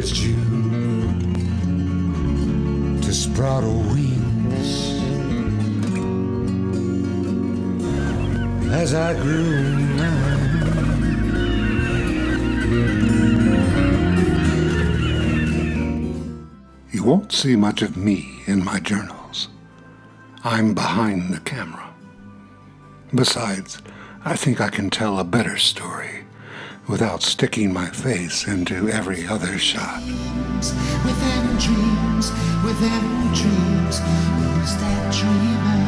encouraged you to sprout wings. As I grew mine, you won't see much of me in my journals. I'm behind the camera. Besides, I think I can tell a better story without sticking my face into every other shot. Within dreams, who's that dreamer?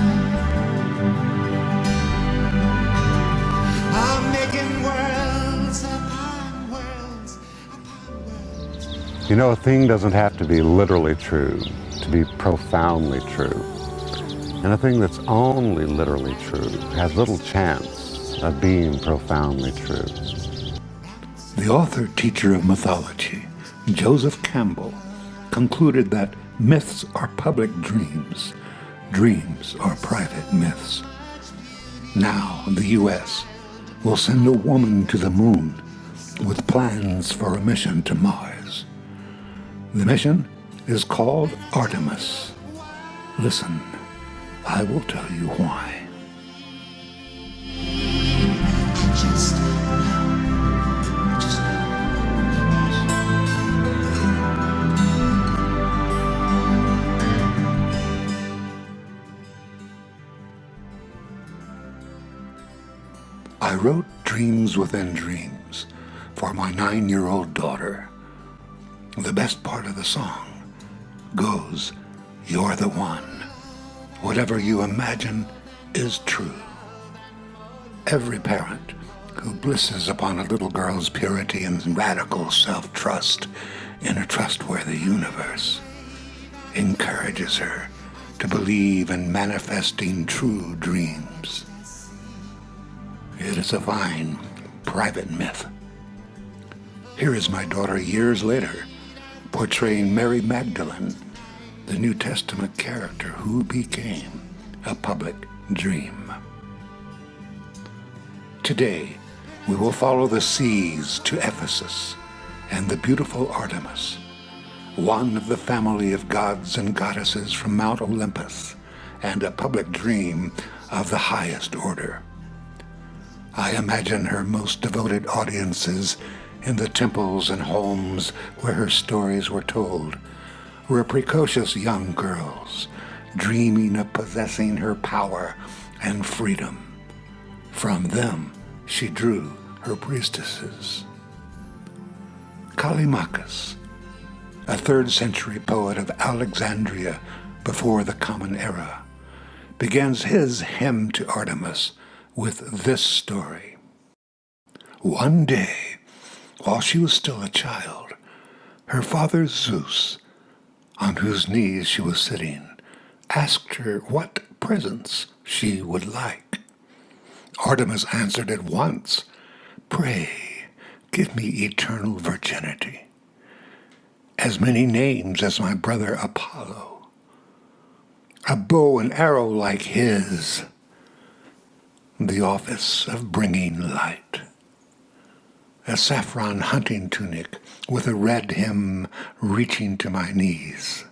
I'm making worlds upon worlds upon worlds. You know, a thing doesn't have to be literally true to be profoundly true. And a thing that's only literally true has little chance of being profoundly true. The author-teacher of mythology, Joseph Campbell, concluded that myths are public dreams. Dreams are private myths. Now, the U.S. will send a woman to the moon with plans for a mission to Mars. The mission is called Artemis. Listen, I will tell you why. I wrote Dreams Within Dreams for my 9-year-old daughter. The best part of the song goes, "You're the one. Whatever you imagine is true." Every parent who blisses upon a little girl's purity and radical self-trust in a trustworthy universe encourages her to believe in manifesting true dreams. It is a fine, private myth. Here is my daughter years later, portraying Mary Magdalene, the New Testament character who became a public dream. Today, we will follow the seas to Ephesus and the beautiful Artemis, one of the family of gods and goddesses from Mount Olympus, and a public dream of the highest order. I imagine her most devoted audiences in the temples and homes where her stories were told were precocious young girls dreaming of possessing her power and freedom. From them, she drew her priestesses. Callimachus, a 3rd century poet of Alexandria before the Common Era, begins his hymn to Artemis with this story. One day, while she was still a child, her father Zeus, on whose knees she was sitting, asked her what presents she would like. Artemis answered at once, "Pray, give me eternal virginity, as many names as my brother Apollo, a bow and arrow like his, the office of bringing light, a saffron hunting tunic with a red hem reaching to my knees,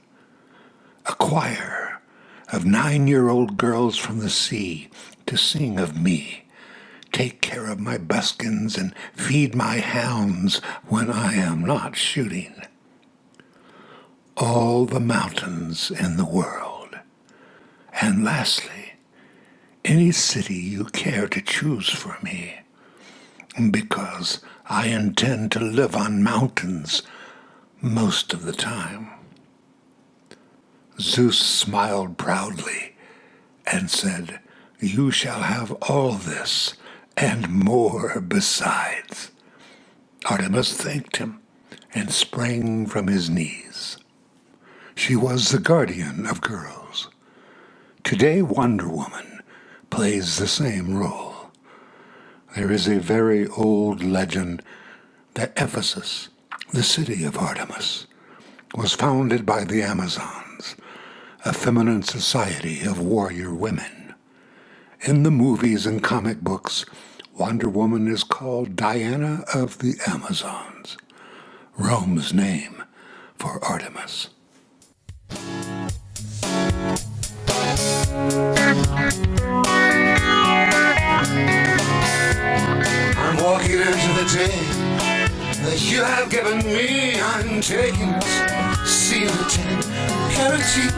a choir of 9-year-old girls from the sea to sing of me, take care of my buskins and feed my hounds when I am not shooting, all the mountains in the world, and lastly, any city you care to choose for me, because I intend to live on mountains most of the time." Zeus smiled proudly and said, "You shall have all this and more besides." Artemis thanked him and sprang from his knees. She was the guardian of girls. Today, Wonder Woman plays the same role. There is a very old legend that Ephesus, the city of Artemis, was founded by the Amazons, a feminine society of warrior women. In the movies and comic books, Wonder Woman is called Diana of the Amazons. Rome's name for Artemis. I'm walking into the day that you have given me. I'm taking it, seal it in guarantee.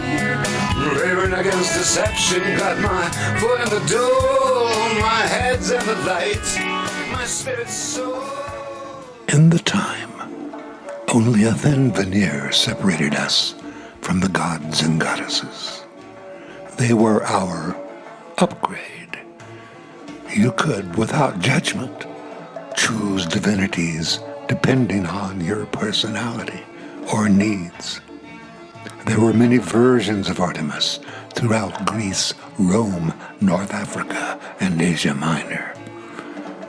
Laboring against deception, got my foot in the door, my head's in the light, my spirit's so. In the time, only a thin veneer separated us from the gods and goddesses. They were our upgrade. You could, without judgment, choose divinities depending on your personality or needs. There were many versions of Artemis throughout Greece, Rome, North Africa, and Asia Minor,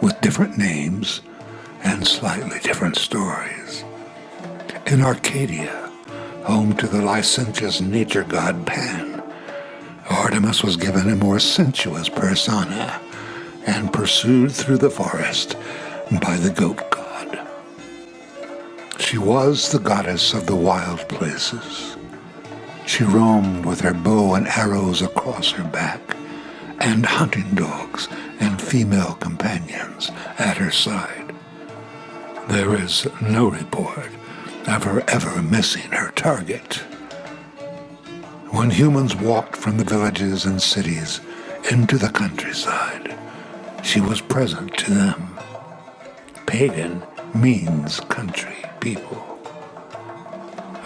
with different names and slightly different stories. In Arcadia, home to the licentious nature god Pan, Artemis was given a more sensuous persona and pursued through the forest by the goat god. She was the goddess of the wild places. She roamed with her bow and arrows across her back, and hunting dogs and female companions at her side. There is no report of her ever missing her target. When humans walked from the villages and cities into the countryside, she was present to them. Pagan means country people.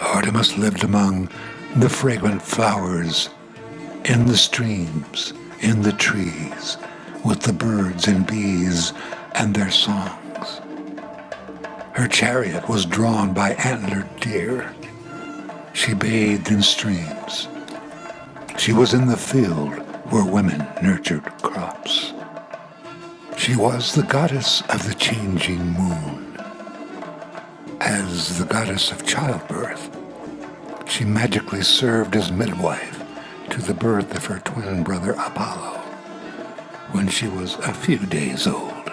Artemis lived among the fragrant flowers, in the streams, in the trees, with the birds and bees and their songs. Her chariot was drawn by antlered deer. She bathed in streams. She was in the field where women nurtured crops. She was the goddess of the changing moon. As the goddess of childbirth, she magically served as midwife to the birth of her twin brother Apollo when she was a few days old.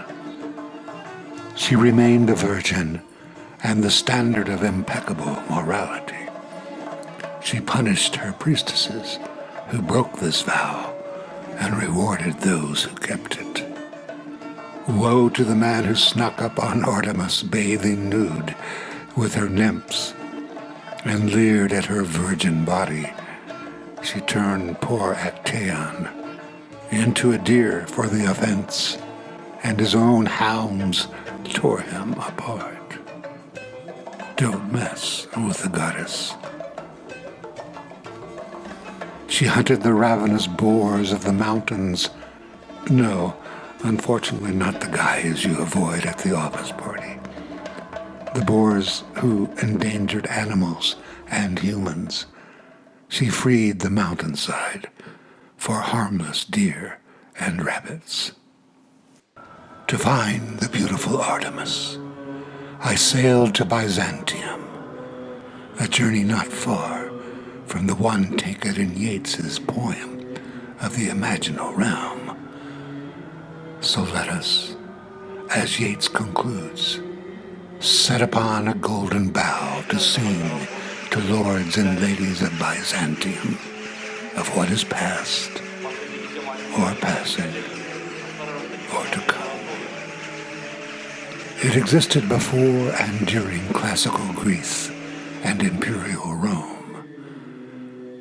She remained a virgin and the standard of impeccable morality. She punished her priestesses who broke this vow and rewarded those who kept it. Woe to the man who snuck up on Artemis bathing nude with her nymphs and leered at her virgin body. She turned poor Actaeon into a deer for the offense, and his own hounds tore him apart. Don't mess with the goddess. She hunted the ravenous boars of the mountains. No, unfortunately not the guys you avoid at the office party. The boars who endangered animals and humans. She freed the mountainside for harmless deer and rabbits. To find the beautiful Artemis, I sailed to Byzantium, a journey not far from the one taken in Yeats's poem of the imaginal realm. So let us, as Yeats concludes, set upon a golden bough to sing to lords and ladies of Byzantium of what is past, or passing, or to come. It existed before and during classical Greece and imperial Rome.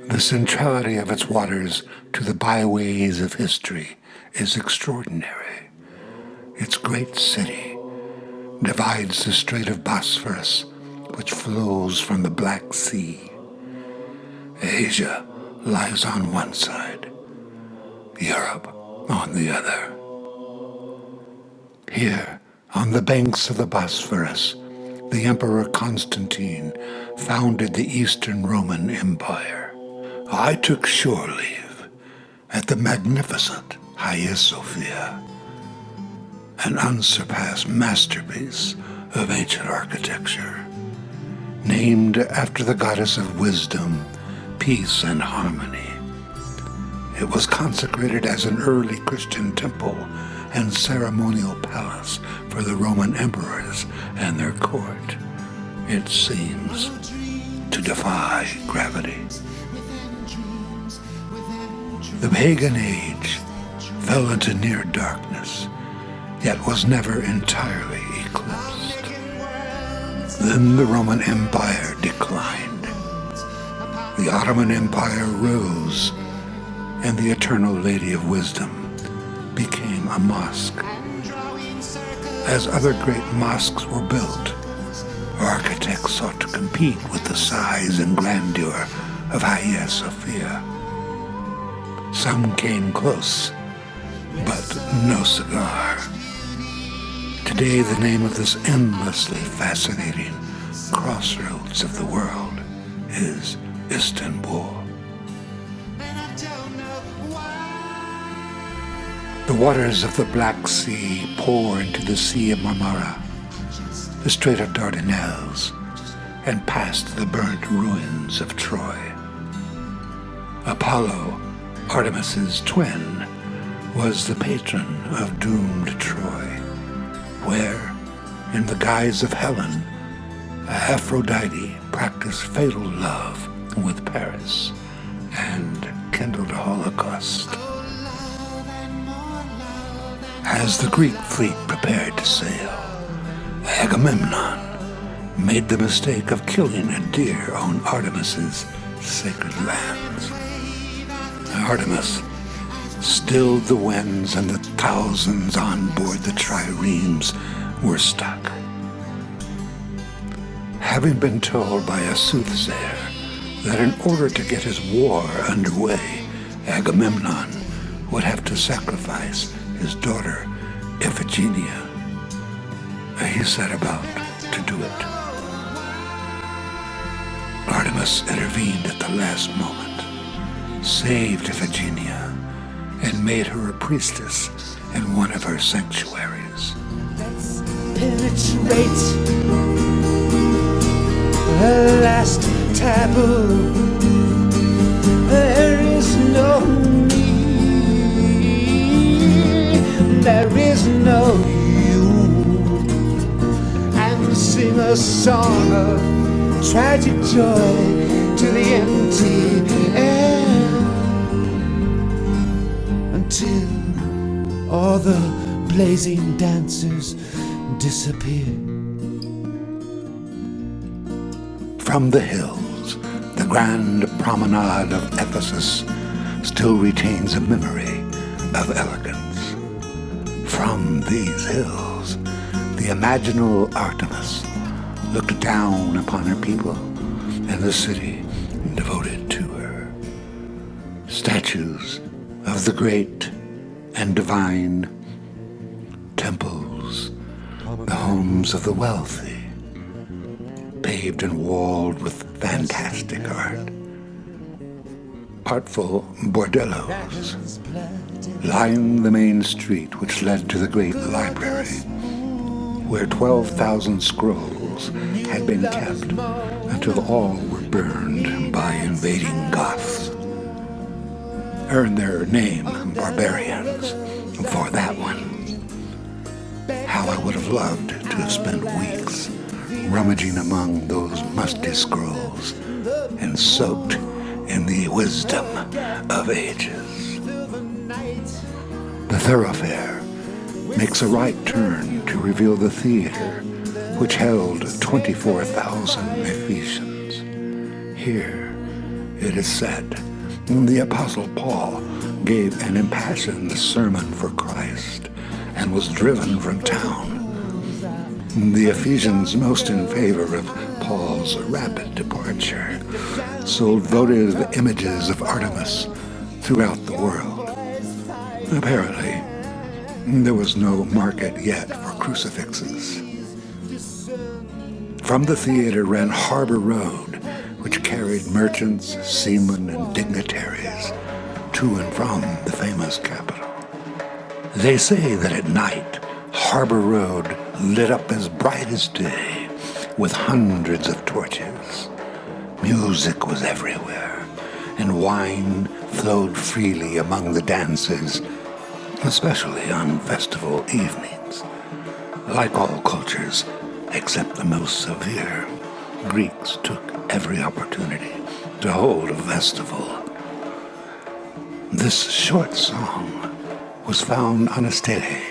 The centrality of its waters to the byways of history is extraordinary. Its great city divides the Strait of Bosphorus, which flows from the Black Sea. Asia lies on one side, Europe on the other. Here, on the banks of the Bosphorus, the Emperor Constantine founded the Eastern Roman Empire. I took shore leave at the magnificent Hagia Sophia, an unsurpassed masterpiece of ancient architecture, named after the goddess of wisdom, peace, and harmony. It was consecrated as an early Christian temple and ceremonial palace for the Roman emperors and their court. It seems to defy gravity. The pagan age fell into near darkness, yet was never entirely eclipsed. Then the Roman Empire declined. The Ottoman Empire rose, and the Eternal Lady of Wisdom became a mosque. As other great mosques were built, architects sought to compete with the size and grandeur of Hagia Sophia. Some came close, but no cigar. Today, the name of this endlessly fascinating crossroads of the world is Istanbul. The waters of the Black Sea pour into the Sea of Marmara, the Strait of Dardanelles, and past the burnt ruins of Troy. Apollo, Artemis's twin, was the patron of doomed Troy, where, in the guise of Helen, Aphrodite practiced fatal love with Paris and kindled a holocaust. As the Greek fleet prepared to sail, Agamemnon made the mistake of killing a deer on Artemis's sacred lands. Artemis stilled the winds, and the thousands on board the triremes were stuck. Having been told by a soothsayer that in order to get his war underway, Agamemnon would have to sacrifice his daughter Iphigenia, he set about to do it. Artemis intervened at the last moment, saved Iphigenia, and made her a priestess in one of her sanctuaries. Let's penetrate the last taboo. There is no me, there is no you, and sing a song of tragic joy to the empty air until all the blazing dancers disappear. From the hills, the grand promenade of Ephesus still retains a memory of elegance. From these hills, the imaginal Artemis looked down upon her people and the city devoted to her. Statues of the great and divine, temples, the homes of the wealthy, paved and walled with fantastic art. Artful bordellos lined the main street which led to the great library, where 12,000 scrolls had been kept until all were burned by invading Goths. Earned their name barbarians for that one. How I would have loved to have spent weeks rummaging among those musty scrolls and soaked in the wisdom of ages. The thoroughfare makes a right turn to reveal the theater, which held 24,000 Ephesians. Here, it is said, the Apostle Paul gave an impassioned sermon for Christ and was driven from town. The Ephesians, most in favor of Paul's rapid departure, sold votive images of Artemis throughout the world. Apparently, there was no market yet for crucifixes. From the theater ran Harbor Road, which carried merchants, seamen, and dignitaries to and from the famous capital. They say that at night, Harbor Road lit up as bright as day with hundreds of torches. Music was everywhere, and wine flowed freely among the dancers, especially on festival evenings. Like all cultures, except the most severe, Greeks took every opportunity to hold a festival. This short song was found on a stele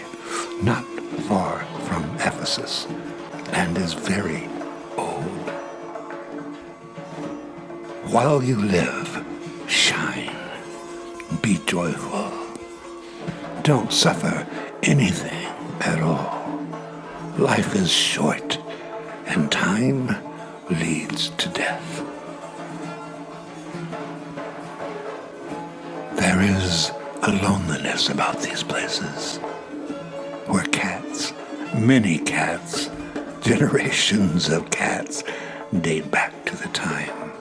not far from Ephesus and is very old. While you live, shine, be joyful. Don't suffer anything at all. Life is short, and time leads to death. There is a loneliness about these places, where cats, many cats, generations of cats date back to the time,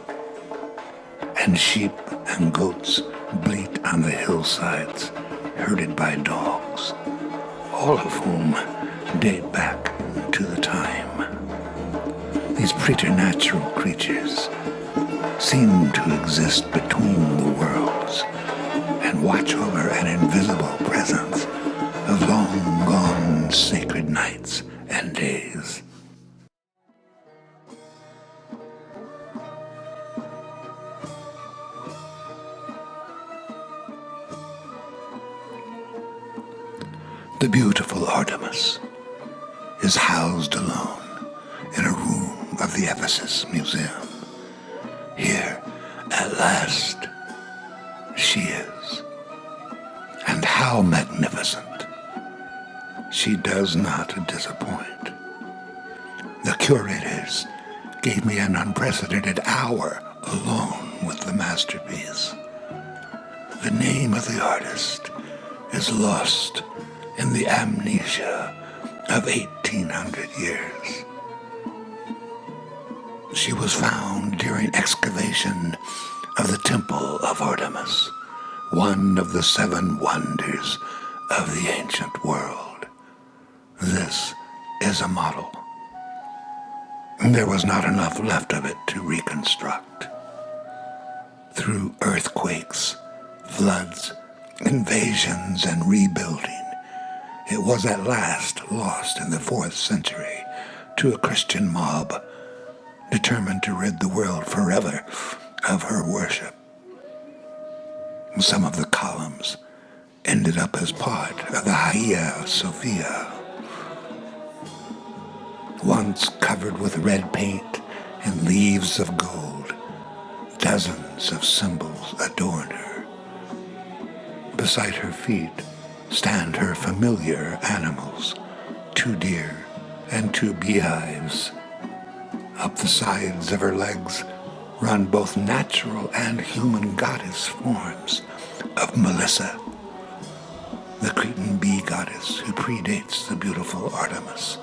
and sheep and goats bleat on the hillsides, herded by dogs, all of whom date back to the time. These preternatural creatures seem to exist between the worlds and watch over an invisible presence of long-gone sacred nights and days. The beautiful Artemis is housed alone in a room of the Ephesus Museum. Here, at last, she is. And how magnificent! She does not disappoint. The curators gave me an unprecedented hour alone with the masterpiece. The name of the artist is lost in the amnesia of 1,800 years. She was found during excavation of the Temple of Artemis, one of the 7 wonders of the ancient world. This is a model. There was not enough left of it to reconstruct. Through earthquakes, floods, invasions, and rebuilding, it was at last lost in the 4th century to a Christian mob determined to rid the world forever of her worship. Some of the columns ended up as part of the Hagia Sophia. Once covered with red paint and leaves of gold, dozens of symbols adorn her. Beside her feet stand her familiar animals, 2 deer and 2 beehives. Up the sides of her legs run both natural and human goddess forms of Melissa, the Cretan bee goddess who predates the beautiful Artemis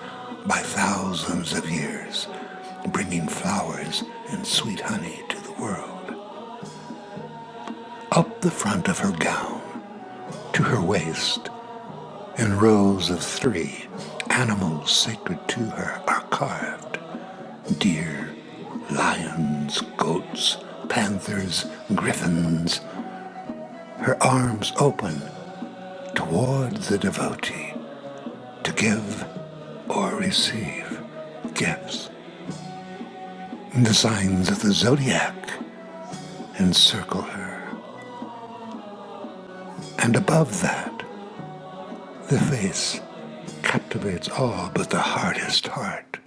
by thousands of years, bringing flowers and sweet honey to the world. Up the front of her gown, to her waist, in rows of 3, animals sacred to her are carved: deer, lions, goats, panthers, griffins. Her arms open towards the devotee to give or receive gifts. The signs of the zodiac encircle her. And above that, the face captivates all but the hardest heart.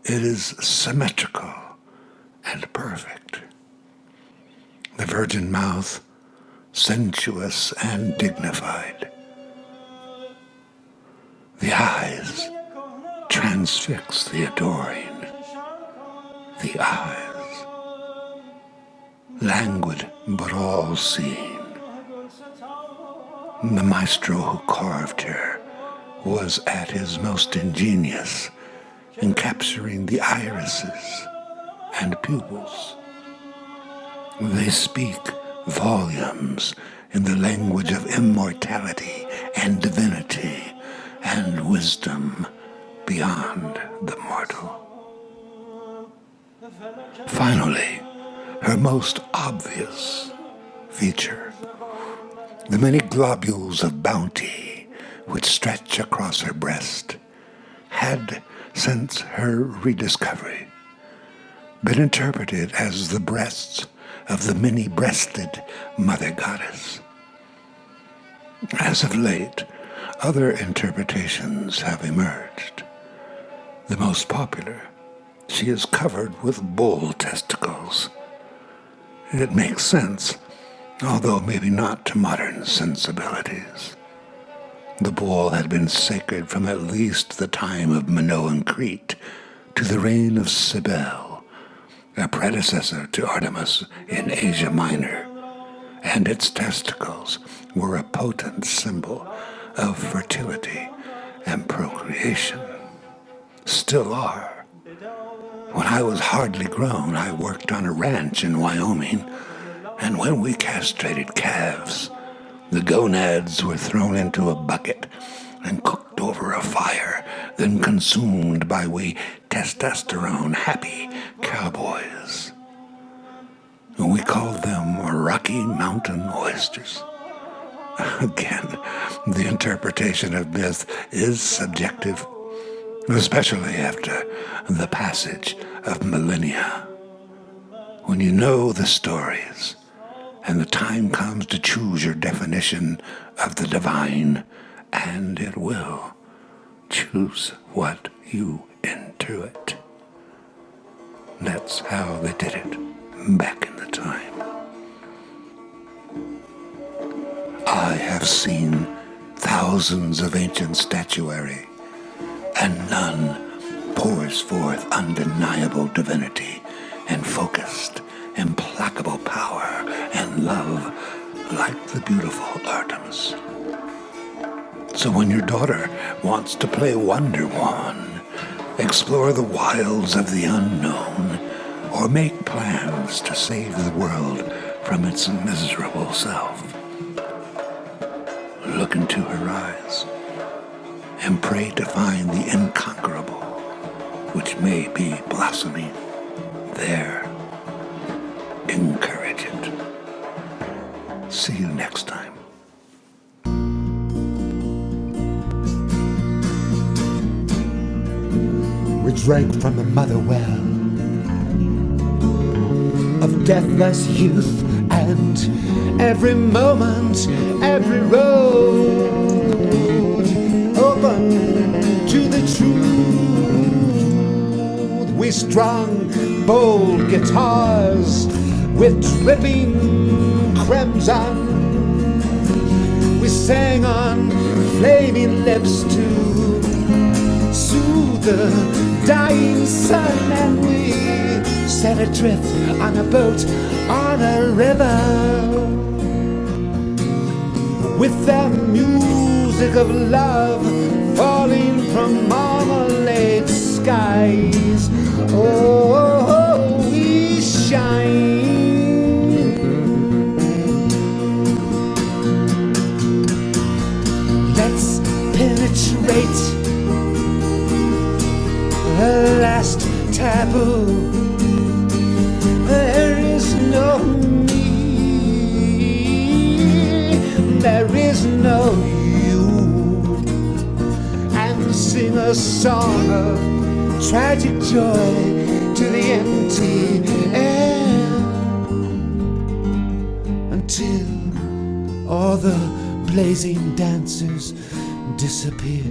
It is symmetrical and perfect. The virgin mouth, sensuous and dignified. The eyes transfix the adoring. The eyes, languid but all-seeing. The maestro who carved her was at his most ingenious in capturing the irises and pupils. They speak volumes in the language of immortality and divinity and wisdom beyond the mortal. Finally, her most obvious feature, the many globules of bounty which stretch across her breast, had, since her rediscovery, been interpreted as the breasts of the many-breasted mother goddess. As of late, other interpretations have emerged. The most popular, she is covered with bull testicles. It makes sense, although maybe not to modern sensibilities. The bull had been sacred from at least the time of Minoan Crete to the reign of Cybele, a predecessor to Artemis in Asia Minor, and its testicles were a potent symbol of fertility and procreation. Still are. When I was hardly grown, I worked on a ranch in Wyoming, and when we castrated calves, the gonads were thrown into a bucket and cooked over a fire, then consumed by we testosterone-happy cowboys. We called them Rocky Mountain oysters. Again, the interpretation of myth is subjective, especially after the passage of millennia. When you know the stories, and the time comes to choose your definition of the divine, and it will, choose what you intuit. That's how they did it back in the time. I have seen thousands of ancient statuary, and none pours forth undeniable divinity and focused, implacable power and love like the beautiful Artemis. So when your daughter wants to play Wonder Woman, explore the wilds of the unknown, or make plans to save the world from its miserable self, look into her eyes and pray to find the incomparable, which may be blossoming there. Encourage it. See you next time. We drank from the mother well of deathless youth, and every moment, every road open to the truth. We strung bold guitars with dripping crimson. We sang on flaming lips to soothe the dying sun, and we set adrift on a boat on a river with the music of love falling from marmalade skies. Oh, we shine. Let's penetrate the last taboo. There is no me, there is no you, and sing a song of tragic joy to the empty air until all the blazing dancers disappear.